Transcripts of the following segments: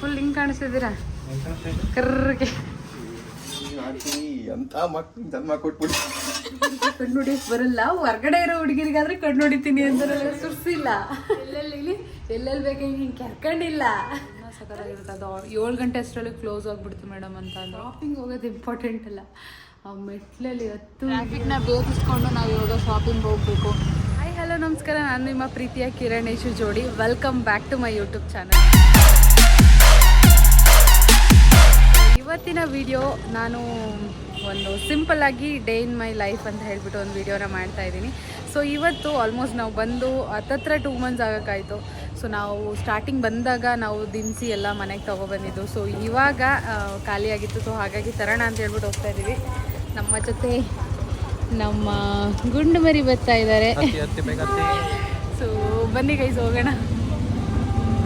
Full ಹಿಂಗ್ ಕಾಣಿಸ್ತಿದ್ದೀರಾ ಕರ್ರಗೆ ಅಂತ ಮಕ್ಕಳು ಜನ್ಮ ಕೊಟ್ಬಿಡಿ. ಕಣ್ಣು ಹೊಡಿಯಕ್ ಬರಲ್ಲ. ಹೊರ್ಗಡೆ ಇರೋ ಹುಡುಗಿರಿಗಾದ್ರೆ ಕಣ್ಣು ಹೊಡಿತೀನಿ ಅಂದ್ರೆ ಸುರ್ಸಿಲ್ಲ. ಎಲ್ಲೆಲ್ಲಿ ಬೇಕು ಹಿಂಗೆ ಕೆರ್ಕೊಂಡಿಲ್ಲ. ಸಕತ್ತಾಗಿರುತ್ತೆ ಅದು. 7 ಗಂಟೆ ಅಷ್ಟರಲ್ಲಿ ಕ್ಲೋಸ್ ಆಗಿಬಿಡ್ತು ಮೇಡಮ್ ಅಂತ ಅಂದ್ರೆ. ಶಾಪಿಂಗ್ ಹೋಗೋದು ಇಂಪಾರ್ಟೆಂಟ್ ಅಲ್ಲ, ಆ ಮೆಟ್ಲಲ್ಲಿ ಟ್ರಾಫಿಕ್ನ ಬೇಕಿಸ್ಕೊಂಡು ನಾವು ಇವಾಗ ಶಾಪಿಂಗ್ ಹೋಗ್ಬೇಕು. ಹಾಯ್ ಹಲೋ ನಮಸ್ಕಾರ, ನಾನು ನಿಮ್ಮ ಪ್ರೀತಿಯ ಕಿರಣೇಶು ಜೋಡಿ. Welcome back to my YouTube channel. ಇವತ್ತಿನ ವಿಡಿಯೋ ನಾನು ಒಂದು ಸಿಂಪಲ್ ಆಗಿ ಡೇ ಇನ್ ಮೈ ಲೈಫ್ ಅಂತ ಹೇಳ್ಬಿಟ್ಟು ಒಂದು ವಿಡಿಯೋನ ಮಾಡ್ತಾ ಇದ್ದೀನಿ. ಸೊ ಇವತ್ತು ಆಲ್ಮೋಸ್ಟ್ ನಾವು ಬಂದು ಹತ್ತತ್ರ 2 ಮಂತ್ಸ್ ಆಗೋಕ್ಕಾಯಿತು. ಸೊ ನಾವು ಸ್ಟಾರ್ಟಿಂಗ್ ಬಂದಾಗ ನಾವು ದಿನಸಿ ಎಲ್ಲ ಮನೆಗೆ ತೊಗೊಬಂದಿದ್ದು. ಸೊ ಇವಾಗ ಖಾಲಿಯಾಗಿತ್ತು. ಸೊ ಹಾಗಾಗಿ ತರೋಣ ಅಂತ ಹೇಳ್ಬಿಟ್ಟು ಹೋಗ್ತಾ ಇದ್ದೀವಿ. ನಮ್ಮ ಜೊತೆ ನಮ್ಮ ಗುಂಡು ಮರಿ ಬರ್ತಾ ಇದ್ದಾರೆ. ಸೊ ಬನ್ನಿ ಗೈಸ್ ಹೋಗೋಣ.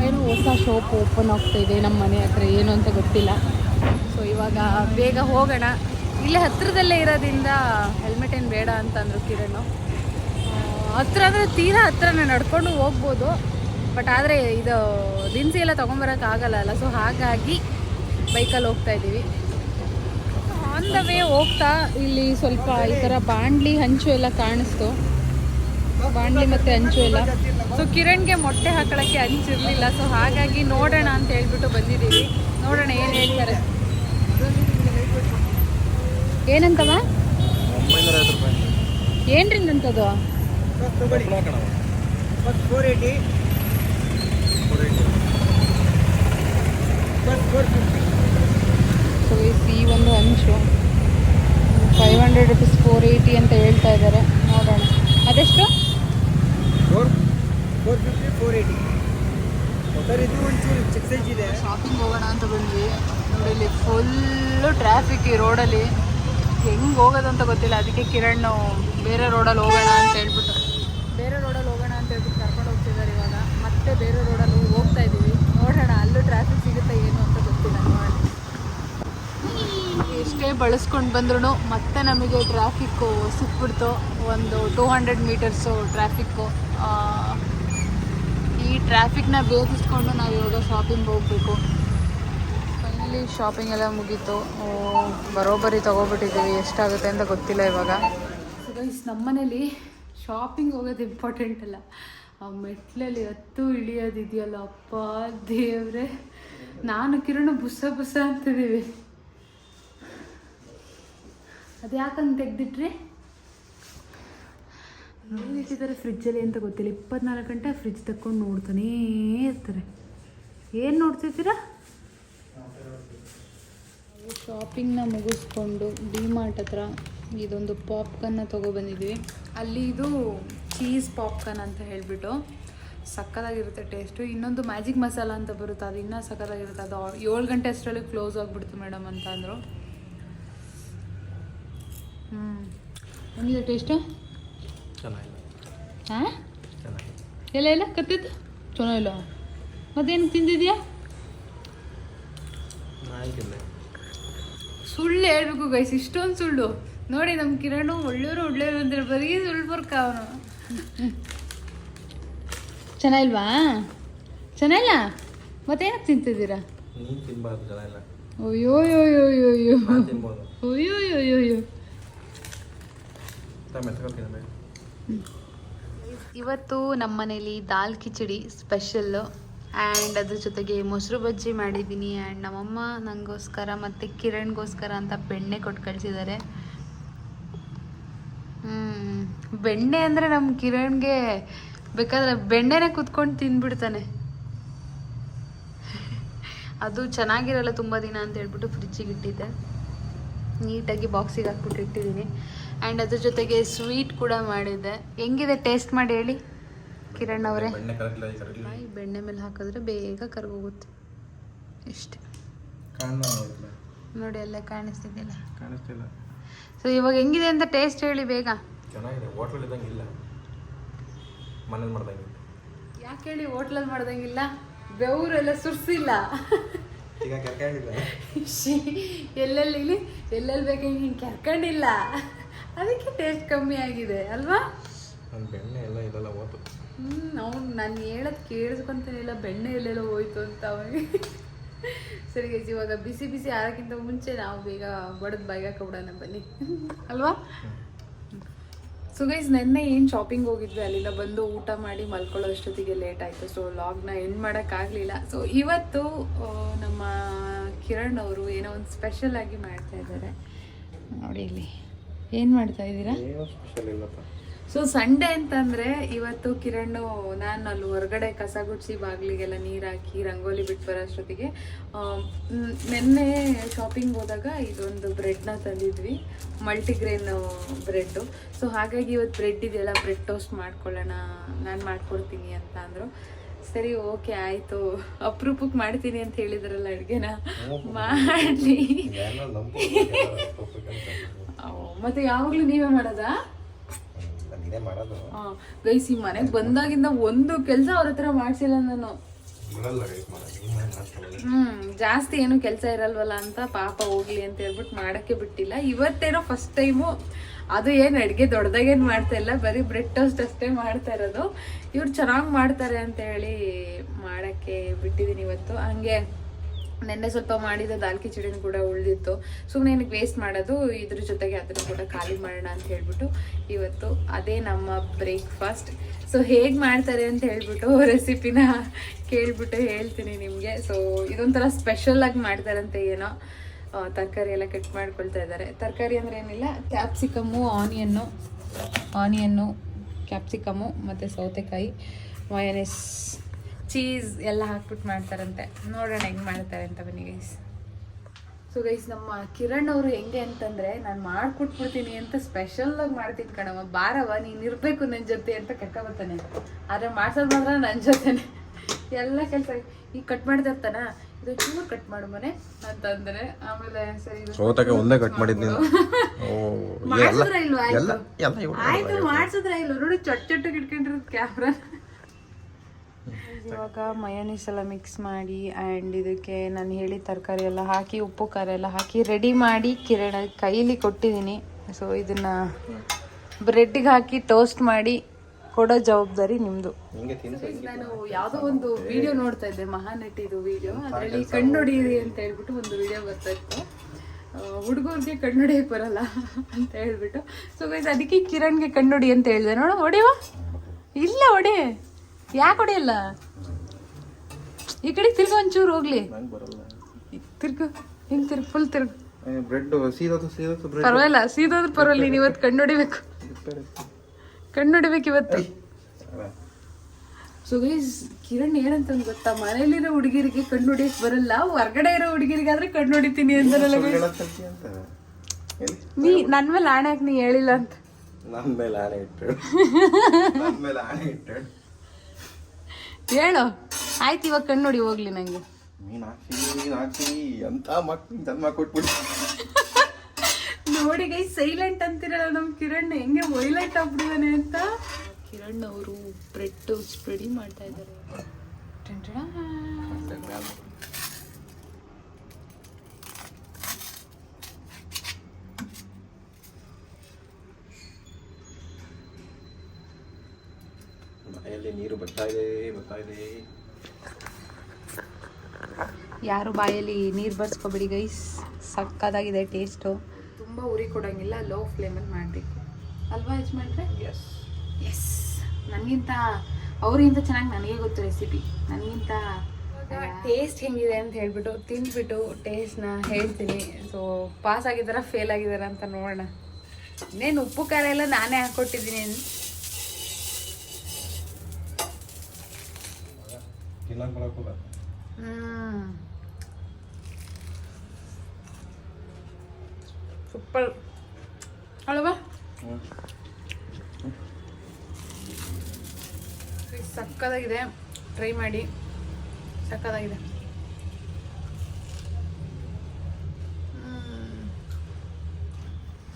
ಏನು ಹೊಸ ಶಾಪ್ ಓಪನ್ ಆಗ್ತಾ ಇದೆ ನಮ್ಮ ಮನೆ ಹತ್ರ, ಏನು ಅಂತ ಗೊತ್ತಿಲ್ಲ. ಸೊ ಇವಾಗ ಬೇಗ ಹೋಗೋಣ. ಇಲ್ಲೇ ಹತ್ತಿರದಲ್ಲೇ ಇರೋದ್ರಿಂದ ಹೆಲ್ಮೆಟ್ ಏನು ಬೇಡ ಅಂತಂದರು ಕಿರಣ್. ಹತ್ರ ಅಂದರೆ ತೀರಾ ಹತ್ರನೇ ನಡ್ಕೊಂಡು ಹೋಗ್ಬೋದು, ಬಟ್ ಆದರೆ ಇದು ದಿನಸಿ ಎಲ್ಲ ತೊಗೊಂಬರೋಕ್ಕಾಗಲ್ಲ ಅಲ್ಲ. ಸೊ ಹಾಗಾಗಿ ಬೈಕಲ್ಲಿ ಹೋಗ್ತಾ ಇದ್ದೀವಿ. ಆನ್ ದ ವೇ ಹೋಗ್ತಾ ಇಲ್ಲಿ ಸ್ವಲ್ಪ ಈ ಥರ ಬಾಂಡ್ಲಿ ಹಂಚು ಎಲ್ಲ ಕಾಣಿಸ್ತು. ಬಾಂಡ್ಲಿ ಮತ್ತು ಹಂಚು ಎಲ್ಲ. ಸೊ ಕಿರಣ್ಗೆ ಮೊಟ್ಟೆ ಹಾಕೊಳ್ಳೋಕ್ಕೆ ಹಂಚಿರಲಿಲ್ಲ. ಸೊ ಹಾಗಾಗಿ ನೋಡೋಣ ಅಂತ ಹೇಳ್ಬಿಟ್ಟು ಬಂದಿದ್ದೀವಿ. ನೋಡೋಣ ಏನು ಹೇಳ್ತಾರೆ. ಏನಂತವ? 950 ರೂಪಾಯಿ. ಏನ್ರಿಂದಂಥದ್ದು? ಸೊ ಈ ಒಂದು ಹಂಚು 500 ರುಪೀಸ್ 480 ಅಂತ ಹೇಳ್ತಾ ಇದ್ದಾರೆ. ನೋಡೋಣ ಅದೆಷ್ಟು. 450 480 ಸರ್. ಇದು ಒಂಚೂರು ಚಿಕ್ಕ ಸೈಜ್ ಇದೆ. ಶಾಪಿಂಗ್ ಹೋಗೋಣ ಅಂತ ಬಂದ್ವಿ. ನೋಡಿ ಇಲ್ಲಿ ಫುಲ್ಲು ಟ್ರಾಫಿಕ್ ಈ ರೋಡಲ್ಲಿ. ಹೆಂಗೆ ಹೋಗೋದಂತ ಗೊತ್ತಿಲ್ಲ. ಅದಕ್ಕೆ ಕಿರಣ್ ಬೇರೆ ರೋಡಲ್ಲಿ ಹೋಗೋಣ ಅಂತ ಹೇಳ್ಬಿಟ್ಟು ಕರ್ಕೊಂಡು ಹೋಗ್ತಿದ್ದಾರೆ. ಇವಾಗ ಮತ್ತೆ ಬೇರೆ ರೋಡಲ್ಲಿ ಹೋಗ್ತಾ ಇದ್ದೀವಿ. ನೋಡೋಣ ಅಲ್ಲೂ ಟ್ರಾಫಿಕ್ ಸಿಗುತ್ತೆ ಏನು ಅಂತ ಗೊತ್ತಿಲ್ಲ. ನೋಡಿ ಎಷ್ಟೇ ಬಳಸ್ಕೊಂಡು ಬಂದ್ರೂ ಮತ್ತೆ ನಮಗೆ ಟ್ರಾಫಿಕ್ಕು ಸಿಕ್ಬಿಡ್ತು. ಒಂದು 200 ಮೀಟರ್ಸು ಟ್ರಾಫಿಕ್ಕು. ಈ ಟ್ರಾಫಿಕ್ನ ಬೇಕಿಸ್ಕೊಂಡು ನಾವು ಇವಾಗ ಶಾಪಿಂಗ್ ಹೋಗಬೇಕು. ಫೈನಲಿ ಶಾಪಿಂಗ್ ಎಲ್ಲ ಮುಗೀತು. ಬರೋಬ್ಬರಿ ತೊಗೊಬಿಟ್ಟಿದ್ದೀವಿ. ಎಷ್ಟಾಗುತ್ತೆ ಅಂತ ಗೊತ್ತಿಲ್ಲ ಇವಾಗ. ಸೊ ಗೈಸ್, ನಮ್ಮನೇಲಿ ಶಾಪಿಂಗ್ ಹೋಗೋದು ಇಂಪಾರ್ಟೆಂಟ್ ಅಲ್ಲ, ಆ ಮೆಟ್ಲಲ್ಲಿ ಹತ್ತು ಇಳಿಯೋದಿದೆಯಲ್ಲ, ಅಪ್ಪ ದೇವ್ರೆ. ನಾನು ಕಿರಣ್ ಬುಸ ಅಂತಿದ್ದೀವಿ. ಅದು ಯಾಕಂತ ತೆಗ್ದಿಟ್ರಿ ಇಟ್ಟಿದ್ದಾರೆ ಫ್ರಿಜ್ಜಲ್ಲಿ ಅಂತ ಗೊತ್ತಿಲ್ಲ. 24 ಗಂಟೆ ಫ್ರಿಜ್ ತಕ್ಕೊಂಡು ನೋಡ್ತಾನೇ ಇರ್ತಾರೆ. ಏನು ನೋಡ್ತಿದ್ದೀರಾ? ಶಾಪಿಂಗ್ನ ಮುಗಿಸ್ಕೊಂಡು ಡಿಮಾರ್ಟ್ ಹತ್ರ ಇದೊಂದು ಪಾಪ್ಕಾರ್ನ್ನ ತೊಗೊಬಂದಿದ್ವಿ. ಅಲ್ಲಿ ಇದು ಚೀಸ್ ಪಾಪ್ಕಾರ್ನ್ ಅಂತ ಹೇಳಿಬಿಟ್ಟು ಸಕ್ಕತ್ತಾಗಿರುತ್ತೆ ಟೇಸ್ಟು. ಇನ್ನೊಂದು ಮ್ಯಾಜಿಕ್ ಮಸಾಲ ಅಂತ ಬರುತ್ತೆ, ಅದು ಇನ್ನೂ ಸಕ್ಕತ್ತಾಗಿರುತ್ತೆ. ಅದು 7 ಗಂಟೆ ಅಷ್ಟರಲ್ಲಿ ಕ್ಲೋಸ್ ಆಗಿಬಿಡ್ತು ಮೇಡಮ್ ಅಂತ ಅಂದರು. ಹೆಂಗಿದೆ ಟೇಸ್ಟು? ಹಾಂ, ಎಲ್ಲ ಕತ್ತಿದ್ದು ಚೆನ್ನಾಗಿಲ್ಲ. ಮತ್ತೇನು ತಿಂದಿದ್ಯಾ? ಸುಳ್ಳು ಹೇಳ್ಬೇಕು ಗೈಸ್, ಇಷ್ಟೊಂದು ಸುಳ್ಳು. ನೋಡಿ ನಮ್ಮ ಕಿರಣ್ ಒಳ್ಳೆಯವರು ಅಂದರೆ ಬರೀ ಸುಳ್ಳು ಬರ್ಕ ಅವನು. ಚೆನ್ನಾಗಿಲ್ವಾ? ಚೆನ್ನಾಗಿಲ್ಲ? ಮತ್ತೇನಕ್ಕೆ ತಿಂತಿದ್ದೀರಾ? ಅಯ್ಯೋ ಇವತ್ತು ನಮ್ಮ ಮನೇಲಿ ದಾಲ್ ಕಿಚಡಿ ಸ್ಪೆಷಲ್ಲು. ಆ್ಯಂಡ್ ಅದ್ರ ಜೊತೆಗೆ ಮೊಸರು ಬಜ್ಜಿ ಮಾಡಿದ್ದೀನಿ. ಆ್ಯಂಡ್ ನಮ್ಮಮ್ಮ ನನಗೋಸ್ಕರ ಮತ್ತು ಕಿರಣ್ಗೋಸ್ಕರ ಅಂತ ಬೆಣ್ಣೆ ಕೊಟ್ಟು ಕಳಿಸಿದ್ದಾರೆ. ಬೆಣ್ಣೆ ಅಂದರೆ ನಮ್ಮ ಕಿರಣ್ಗೆ ಬೇಕಾದ್ರೆ ಬೆಣ್ಣೆನೇ ಕುತ್ಕೊಂಡು ತಿಂದ್ಬಿಡ್ತಾನೆ. ಅದು ಚೆನ್ನಾಗಿರಲ್ಲ ತುಂಬ ದಿನ ಅಂತ ಹೇಳ್ಬಿಟ್ಟು ಫ್ರಿಜ್ಜಿಗೆ ಇಟ್ಟಿದ್ದೆ. ನೀಟಾಗಿ ಬಾಕ್ಸಿಗೆ ಹಾಕ್ಬಿಟ್ಟು ಇಟ್ಟಿದ್ದೀನಿ. ಆ್ಯಂಡ್ ಅದ್ರ ಜೊತೆಗೆ ಸ್ವೀಟ್ ಕೂಡ ಮಾಡಿದ್ದೆ. ಹೆಂಗಿದೆ ಟೇಸ್ಟ್ ಮಾಡಿ ಹೇಳಿ ಕಿರಣ್ ಅವರೇ. ಬೆಣ್ಣೆ ಮೇಲೆ ಹಾಕಿದ್ರೆ ಬೇಗ ಕರ್ಗೋಗುತ್ತೆ. ಇಷ್ಟೇ ನೋಡಿ, ಅಲ್ಲೇ ಕಾಣಿಸ್ತಿದ್ದಿಲ್ಲ. ಸೊ ಇವಾಗ ಹೆಂಗಿದೆ ಅಂತ ಟೇಸ್ಟ್ ಹೇಳಿ ಬೇಗ. ಯಾಕೆ ಹೇಳಿ ಹೋಟ್ಲಲ್ಲಿ ಮಾಡ್ದಂಗಿಲ್ಲ? ಬೆವರೆಲ್ಲ ಸುರಿಸಿಲ್ಲ. ಎಲ್ಲೆಲ್ಲಿ ಬೇಕು ಹಿಂಗೆ ಕೆರ್ಕೊಂಡಿಲ್ಲ, ಅದಕ್ಕೆ ಟೇಸ್ಟ್ ಕಮ್ಮಿ ಆಗಿದೆ ಅಲ್ವಾ? ಬೆಣ್ಣೆ ಎಲ್ಲ ಇದೆಲ್ಲ ಹೋಯ್ತು. ಅವ್ನು ನಾನು ಹೇಳೋದು ಕೇಳಿಸ್ಕೊಂತಾನಿಲ್ಲ, ಬೆಣ್ಣೆ ಎಲ್ಲೆಲ್ಲ ಹೋಯ್ತು ಅಂತ ಅವನಿಗೆ. ಸರಿ ಗೈಸ್, ಇವಾಗ ಬಿಸಿ ಬಿಸಿ ಆರೋಕ್ಕಿಂತ ಮುಂಚೆ ನಾವು ಬೇಗ ಬಡದ್ ಬಾಯಿಗೆ ಹಾಕೊಬಿಡೋಣ ಬನ್ನಿ ಅಲ್ವಾ. ಸೊ ಗೈಸ್, ನೆನ್ನೆ ಏನು ಶಾಪಿಂಗ್ ಹೋಗಿದ್ವಿ, ಅಲ್ಲಿಂದ ಬಂದು ಊಟ ಮಾಡಿ ಮಲ್ಕೊಳ್ಳೋ ಅಷ್ಟೊತ್ತಿಗೆ ಲೇಟ್ ಆಯಿತು. ಸೊ ವ್ಲಾಗ್ನ ಎಂಡ್ ಮಾಡೋಕ್ಕಾಗಲಿಲ್ಲ. ಸೊ ಇವತ್ತು ನಮ್ಮ ಕಿರಣ್ ಅವರು ಏನೋ ಒಂದು ಸ್ಪೆಷಲ್ ಆಗಿ ಮಾಡ್ತಾ ಇದ್ದಾರೆ ನೋಡಿ. ಇಲ್ಲಿ ಏನು ಮಾಡ್ತಾ ಇದ್ದೀರಾ? ಸೊ ಸಂಡೇ ಅಂತಂದರೆ ಇವತ್ತು ಕಿರಣ್ ನಾನು ಅಲ್ಲಿ ಹೊರಗಡೆ ಕಸ ಗುಡಿಸಿ ಬಾಗಿಲಿಗೆಲ್ಲ ನೀರು ಹಾಕಿ ರಂಗೋಲಿ ಬಿಟ್ಟು ಬರೋ ಅಷ್ಟೊತ್ತಿಗೆ ನಿನ್ನೆ ಶಾಪಿಂಗ್ ಹೋದಾಗ ಇದೊಂದು ಬ್ರೆಡ್ನ ತಂದಿದ್ವಿ, ಮಲ್ಟಿಗ್ರೇನ್ ಬ್ರೆಡ್ಡು. ಸೊ ಹಾಗಾಗಿ ಇವತ್ತು ಬ್ರೆಡ್ ಇದೆಯಲ್ಲ, ಬ್ರೆಡ್ ಟೋಸ್ಟ್ ಮಾಡ್ಕೊಳ್ಳೋಣ, ನಾನು ಮಾಡ್ಕೊಡ್ತೀನಿ ಅಂತ ಅಂದರು. ಸರಿ ಓಕೆ ಆಯಿತು, ಅಪ್ರೂಪಕ್ಕೆ ಮಾಡ್ತೀನಿ ಅಂತ ಹೇಳಿದ್ರಲ್ಲ ಅಡುಗೆನ ಮಾಡಲಿ. ಮತ್ತೆ ಯಾವಾಗಲೂ ನೀವೇ ಮಾಡೋದಾ? ಗೈಸ್, ಈ ಮನೆಗೆ ಬಂದಾಗಿಂದ ಒಂದು ಕೆಲಸ ಅವ್ರ ಹತ್ರ ಮಾಡ್ಸಿಲ್ಲ ನಾನು. ಜಾಸ್ತಿ ಏನು ಕೆಲಸ ಇರಲ್ವಲ್ಲ ಅಂತ ಪಾಪ ಹೋಗ್ಲಿ ಅಂತ ಹೇಳ್ಬಿಟ್ಟು ಮಾಡಕ್ಕೆ ಬಿಟ್ಟಿಲ್ಲ. ಇವತ್ತೇನೋ ಫಸ್ಟ್ ಟೈಮು, ಅದು ಏನು ಅಡುಗೆ ದೊಡ್ಡದಾಗೇನು ಮಾಡ್ತಾ ಇಲ್ಲ, ಬರೀ ಬ್ರೆಡ್ ಟೋಸ್ಟ್ ಅಷ್ಟೇ ಮಾಡ್ತಾ ಇರೋದು. ಇವ್ರು ಚೆನ್ನಾಗಿ ಮಾಡ್ತಾರೆ ಅಂತ ಹೇಳಿ ಮಾಡೋಕ್ಕೆ ಬಿಟ್ಟಿದ್ದೀನಿ ಇವತ್ತು. ಹಂಗೆ ನೆನ್ನೆ ಸ್ವಲ್ಪ ಮಾಡಿದ ದಾಲ್ ಕಿಚಡಿನೂ ಕೂಡ ಉಳಿದಿತ್ತು. ಸುಮ್ಮನೆ ಏನಕ್ಕೆ ವೇಸ್ಟ್ ಮಾಡೋದು, ಇದ್ರ ಜೊತೆಗೆ ಅದನ್ನು ಕೂಡ ಖಾಲಿ ಮಾಡೋಣ ಅಂತ ಹೇಳ್ಬಿಟ್ಟು ಇವತ್ತು ಅದೇ ನಮ್ಮ ಬ್ರೇಕ್ಫಾಸ್ಟ್. ಸೊ ಹೇಗೆ ಮಾಡ್ತಾರೆ ಅಂತ ಹೇಳ್ಬಿಟ್ಟು ರೆಸಿಪಿನ ಕೇಳ್ಬಿಟ್ಟು ಹೇಳ್ತೀನಿ ನಿಮಗೆ. ಸೊ ಇದೊಂಥರ ಸ್ಪೆಷಲಾಗಿ ಮಾಡ್ತಾರಂತೆ ಏನೋ. ತರಕಾರಿ ಎಲ್ಲ ಕಟ್ ಮಾಡ್ಕೊಳ್ತಾ ಇದ್ದಾರೆ. ತರಕಾರಿ ಅಂದರೆ ಏನಿಲ್ಲ, ಕ್ಯಾಪ್ಸಿಕಮ್ಮು, ಆನಿಯನ್ನು, ಕ್ಯಾಪ್ಸಿಕಮ್ಮು ಮತ್ತು ಸೌತೆಕಾಯಿ, ಮಯೋನೈಸ್, ಚೀಸ್ ಎಲ್ಲ ಹಾಕ್ಬಿಟ್ಟು ಮಾಡ್ತಾರಂತೆ. ನೋಡೋಣ ಹೆಂಗೆ ಮಾಡ್ತಾರೆ ಅಂತ ಬನ್ನಿ ಗೈಸ್. ಸೊ ಗೈಸ್, ನಮ್ಮ ಕಿರಣ್ ಅವರು ಹೆಂಗೆ ಅಂತಂದರೆ, ನಾನು ಮಾಡಿಕೊಟ್ಬಿಡ್ತೀನಿ ಅಂತ ಸ್ಪೆಷಲಾಗಿ ಮಾಡ್ತೀನಿ ಕಣವ, ಬಾರವ ನೀನು ಇರಬೇಕು ನನ್ನ ಜೊತೆ ಅಂತ ಕರ್ಕೊಬರ್ತಾನೆ. ಆದರೆ ಮಾಡ್ಸೋದು ಮಾತ್ರ ನನ್ನ ಜೊತೆನೆ ಎಲ್ಲ ಕೆಲಸ. ಈಗ ಕಟ್ ಮಾಡ್ತಾ ಇರ್ತಾನ, ಇದು ಚೂರು ಕಟ್ ಮಾಡು ಮನೆ ಅಂತಂದರೆ, ಆಮೇಲೆ ಸರಿ ಒಂದೇ ಕಟ್ ಮಾಡಿದ್ನಿ ಮಾಡಿಸಿದ್ರೆ ಇಲ್ವಾ? ಆಯ್ತು ಮಾಡಿಸಿದ್ರೆ ಇಲ್ಲ ನೋಡಿ, ಚೊಟ್ಟಿಗೆ ಇಟ್ಕೊಂಡಿರೋದು ಕ್ಯಾಮ್ರಾ. ಇವಾಗ ಮಯೋನೀಸ್ ಎಲ್ಲ ಮಿಕ್ಸ್ ಮಾಡಿ ಆ್ಯಂಡ್ ಇದಕ್ಕೆ ನಾನು ಹೇಳಿ ತರಕಾರಿ ಎಲ್ಲ ಹಾಕಿ ಉಪ್ಪು ಖಾರ ಎಲ್ಲ ಹಾಕಿ ರೆಡಿ ಮಾಡಿ ಕಿರಣ ಕೈಲಿ ಕೊಟ್ಟಿದ್ದೀನಿ. ಸೊ ಇದನ್ನು ಬ್ರೆಡ್ಡಿಗೆ ಹಾಕಿ ಟೋಸ್ಟ್ ಮಾಡಿ ಕೊಡೋ ಜವಾಬ್ದಾರಿ ನಿಮ್ಮದು. ನಾನು ಯಾವುದೋ ಒಂದು ವಿಡಿಯೋ ನೋಡ್ತಾ ಇದ್ದೆ, ಮಹಾನಟಿದು ವಿಡಿಯೋ. ಅದರಲ್ಲಿ ಕಣ್ಣೊಡೀರಿ ಅಂತ ಹೇಳ್ಬಿಟ್ಟು ಒಂದು ವಿಡಿಯೋ ಬರ್ತಾ ಇತ್ತು. ಹುಡುಗರಿಗೆ ಕಣ್ಣೊಡಿಯಕ್ಕೆ ಬರಲ್ಲ ಅಂತ ಹೇಳ್ಬಿಟ್ಟು. ಸೊ ಗೈಸ್, ಅದಕ್ಕೆ ಕಿರಣ್ಗೆ ಕಣ್ಣೊಡಿ ಅಂತ ಹೇಳಿದೆ. ನೋಡು, ಹೊಡೆಯುವ ಇಲ್ಲ, ಹೊಡೆ, ಯಾಕೆ ಹೊಡೆಯಲ್ಲ? ಈ ಕಡೆ ತಿರ್ಗು, ಒಂಚೂರು ಹೋಗ್ಲಿ, ತಿರ್ಗು, ಹಿಂಗೆ ತಿರ್ಗು, ಫುಲ್ ತಿರ್ಗು. ಪರವಾಗಿಲ್ಲ, ಸೀದೋದ್ರು ಪರವಾಗಿಲ್ಲ. ನೀನು ಇವತ್ತು ಕಣ್ಣೊಡಿಬೇಕು, ಕಣ್ಣೊಡಿಬೇಕು ಇವತ್ತು. ಸೊ ಗೈಸ್, ಕಿರಣ್ ಏನಂತ ಗೊತ್ತಾ, ಮನೇಲಿರೋ ಹುಡುಗಿರಿಗೆ ಕಣ್ಣು ಹೊಡಿಯಕ್ಕೆ ಬರಲ್ಲ, ಹೊರ್ಗಡೆ ಇರೋ ಹುಡುಗಿರಿಗಾದ್ರೆ ಕಣ್ಣು ಹೊಡಿತೀನಿ ಅಂತಾರಲ್ಲ. ನೀ ನನ್ನ ಮೇಲೆ ಆಣೆ ಹಾಕಿ ನೀ ಹೇಳಿಲ್ಲ ಅಂತ. ಹೇಳು, ಆಯ್ತು ಇವಾಗ ಕಣ್ಣು ನೋಡಿ ಹೋಗ್ಲಿ. ನಂಗೆ ನೋಡಿ ಗೈ, ಸೈಲೆಂಟ್ ಅಂತಿರಲ್ಲ ನಮ್ ಕಿರಣ್, ಹೆಂಗೆ ವೈಲೆಂಟ್ ಆಗ್ಬಿಟ್ಟಿದಾನೆ ಅಂತ. ಕಿರಣ್ ಅವರು ಬ್ರೆಡ್ ಟೋಸ್ಟ್ ರೆಡಿ ಮಾಡ್ತಾ ಇದ್ದಾರೆ. ನೀರು ಬರ್ತಾ ಇದೆ. ಯಾರು ಬಾಯಲ್ಲಿ ನೀರು ಬರ್ಸ್ಕೊಬೇಡಿ ಗೈಸ್, ಸಕ್ಕದಾಗಿದೆ ಟೇಸ್ಟು. ತುಂಬ ಉರಿ ಕೊಡೋಂಗಿಲ್ಲ, ಲೋ ಫ್ಲೇಮಲ್ಲಿ ಮಾಡಬೇಕು ಅಲ್ವಾ ಯಜಮಾನ್ರೆ? ಎಸ್, ನನಗಿಂತ ಅವರಿಗಿಂತ ಚೆನ್ನಾಗಿ ನನಗೆ ಗೊತ್ತು ರೆಸಿಪಿ. ನನಗಿಂತ ಟೇಸ್ಟ್ ಹೆಂಗಿದೆ ಅಂತ ಹೇಳ್ಬಿಟ್ಟು ತಿಂದ್ಬಿಟ್ಟು ಟೇಸ್ಟ್ನ ಹೇಳ್ತೀನಿ. ಸೊ ಪಾಸ್ ಆಗಿದ್ದಾರಾ ಫೇಲ್ ಆಗಿದ್ದಾರಾ ಅಂತ ನೋಡೋಣ. ಇನ್ನೇನು ಉಪ್ಪು ಖಾರ ಎಲ್ಲ ನಾನೇ ಹಾಕ್ಕೊಟ್ಟಿದ್ದೀನಿ. ಸೂಪರ್ ಅಲ್ವಾ? ಸಕ್ಕದಾಗಿದೆ, ಟ್ರೈ ಮಾಡಿ, ಸಕ್ಕದಾಗಿದೆ.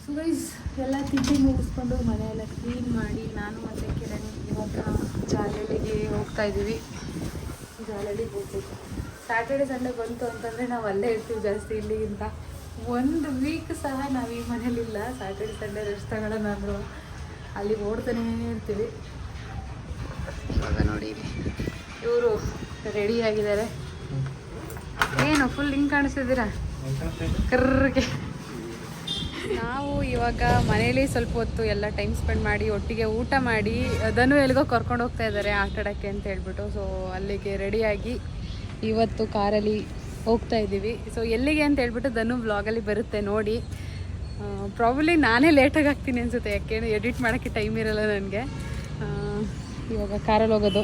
ಸೊ ಗೈಸ್, ಎಲ್ಲ ತಿಂಡಿ ಮುಗಿಸ್ಕೊಂಡು ಮನೆಯೆಲ್ಲ ಕ್ಲೀನ್ ಮಾಡಿ ನಾನು ಮತ್ತು ಕಿರಣ್ ಇವಾಗ ಜಾಲಹಳ್ಳಿಗೆ ಹೋಗ್ತಾ ಇದ್ದೀವಿ. ಜಾಲಹಳ್ಳಿಗೆ ಹೋಗ್ಬೇಕು. ಸ್ಯಾಟರ್ಡೆ ಸಂಡೇ ಬಂತು ಅಂತಂದರೆ ನಾವು ಅಲ್ಲೇ ಇರ್ತೀವಿ ಜಾಸ್ತಿ ಇಲ್ಲಿಗಿಂತ. ಒಂದು ವೀಕ್ ಸಹ ನಾವು ಈ ಮನೇಲಿಲ್ಲ. ಸ್ಯಾಟರ್ಡೆ ಸಂಡೇ ರೆಸ್ಟ್ ತಗೊಳ್ಳೋಣ ಅಂದರು ಅಲ್ಲಿ ಓಡ್ತಾನೇ ಇರ್ತೀವಿ. ಇವಾಗ ನೋಡಿ, ಇವರು ರೆಡಿ ಆಗಿದ್ದಾರೆ. ಏನು ಫುಲ್ ಹಿಂಗೆ ಕಾಣಿಸ್ತಿದ್ದೀರಾ ಕರ್ರಿಗೆ. ನಾವು ಇವಾಗ ಮನೇಲಿ ಸ್ವಲ್ಪ ಹೊತ್ತು ಎಲ್ಲ ಟೈಮ್ ಸ್ಪೆಂಡ್ ಮಾಡಿ ಒಟ್ಟಿಗೆ ಊಟ ಮಾಡಿ ಅದನ್ನು ಎಲ್ಲಿಗೋ ಕರ್ಕೊಂಡು ಹೋಗ್ತಾ ಇದ್ದಾರೆ ಆಟಾಡೋಕ್ಕೆ ಅಂತ ಹೇಳ್ಬಿಟ್ಟು. ಸೊ ಅಲ್ಲಿಗೆ ರೆಡಿಯಾಗಿ ಇವತ್ತು ಕಾರಲ್ಲಿ ಹೋಗ್ತಾ ಇದ್ದೀವಿ. ಸೊ ಎಲ್ಲಿಗೆ ಅಂತ ಹೇಳ್ಬಿಟ್ಟು ಧನು ವ್ಲಾಗಲ್ಲಿ ಬರುತ್ತೆ ನೋಡಿ. ಪ್ರಾಬಬ್ಲಿ ನಾನೇ ಲೇಟಾಗಿ ಆಗ್ತೀನಿ ಅನಿಸುತ್ತೆ, ಯಾಕೆಂದರೆ ಎಡಿಟ್ ಮಾಡೋಕ್ಕೆ ಟೈಮ್ ಇರಲ್ಲ ನನಗೆ. ಇವಾಗ ಕಾರಲ್ಲಿ ಹೋಗೋದು.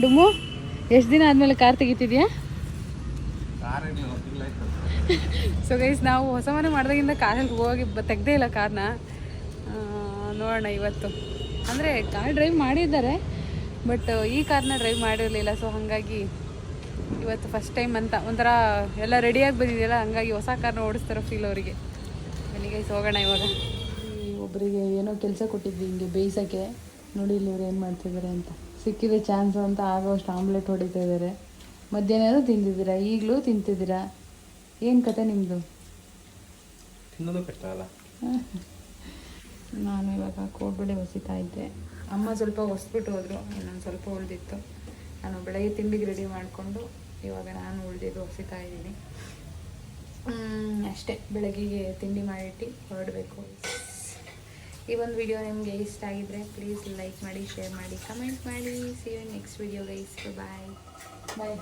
ಡುಮ್ಮು ಎಷ್ಟು ದಿನ ಆದಮೇಲೆ ಕಾರ್ ತೆಗಿತಿದ್ಯಾ? ಸೊ ಗೈಸ್ ನಾವು ಹೊಸ ಮನೆ ಮಾಡಿದಾಗಿಂದ ಕಾರಲ್ಲಿ ಹೋಗಿ ತೆಗ್ದೇ ಇಲ್ಲ ಕಾರ್ನ. ನೋಡೋಣ ಇವತ್ತು. ಅಂದರೆ ಕಾರ್ ಡ್ರೈವ್ ಮಾಡಿದ್ದಾರೆ, ಬಟ್ ಈ ಕಾರ್ನ ಡ್ರೈವ್ ಮಾಡಿರಲಿಲ್ಲ. ಸೊ ಹಾಗಾಗಿ ಇವತ್ತು ಫಸ್ಟ್ ಟೈಮ್ ಅಂತ ಒಂಥರ ಎಲ್ಲ ರೆಡಿಯಾಗಿ ಬಂದಿದೆಯಲ್ಲ, ಹಂಗಾಗಿ ಹೊಸ ಕಾರ್ನ ಓಡಿಸ್ತಾರೋ ಫೀಲ್ ಅವರಿಗೆ. ಬನ್ನಿ ಗೈಸ್ ಹೋಗೋಣ ಇವಾಗ. ಒಬ್ಬರಿಗೆ ಏನೋ ಕೆಲಸ ಕೊಟ್ಟಿದ್ವಿ ಹಿಂಗೆ ಬೇಯಿಸೋಕ್ಕೆ. ನೋಡಿ ಇಲ್ಲಿ ಇವ್ರು ಏನು ಮಾಡ್ತಿದ್ದಾರೆ ಅಂತ. ಸಿಕ್ಕಿದೆ ಚಾನ್ಸು ಅಂತ ಆಗೋಷ್ಟು ಆಮ್ಲೆಟ್ ಹೊಡಿತಾ ಇದ್ದಾರೆ. ಮಧ್ಯಾಹ್ನ ತಿಂದಿದ್ದೀರಾ, ಈಗಲೂ ತಿಂತಿದ್ದೀರಾ, ಏನು ಕತೆ ನಿಮ್ಮದು? ತಿನ್ನೋದು ಕಷ್ಟ ಅಲ್ಲ. ನಾನು ಇವಾಗ ಕೋಡ್ಬಳೆ ಹೊಸಿತಾ ಇದ್ದೆ. ಅಮ್ಮ ಸ್ವಲ್ಪ ಹೊಸ್ಬಿಟ್ಟು ಹೋದರು, ಇನ್ನೊಂದು ಸ್ವಲ್ಪ ಉಳಿದಿತ್ತು. ನಾನು ಬೆಳಗ್ಗೆ ತಿಂಡಿಗೆ ರೆಡಿ ಮಾಡಿಕೊಂಡು ಇವಾಗ ನಾನು ಉಳಿದಿದ್ದು ಹೊಸಿತಾ ಇದ್ದೀನಿ. ಅಷ್ಟೇ, ಬೆಳಗ್ಗೆಗೆ ತಿಂಡಿ ಮಾಡಿಟ್ಟು ಹೊರಡಬೇಕು. ಈ ಒಂದು ವಿಡಿಯೋ ನಿಮಗೆ ಇಷ್ಟ ಆಗಿದ್ರೆ ಪ್ಲೀಸ್ ಲೈಕ್ ಮಾಡಿ, ಶೇರ್ ಮಾಡಿ, ಕಮೆಂಟ್ ಮಾಡಿ. See you next video guys. Bye bye.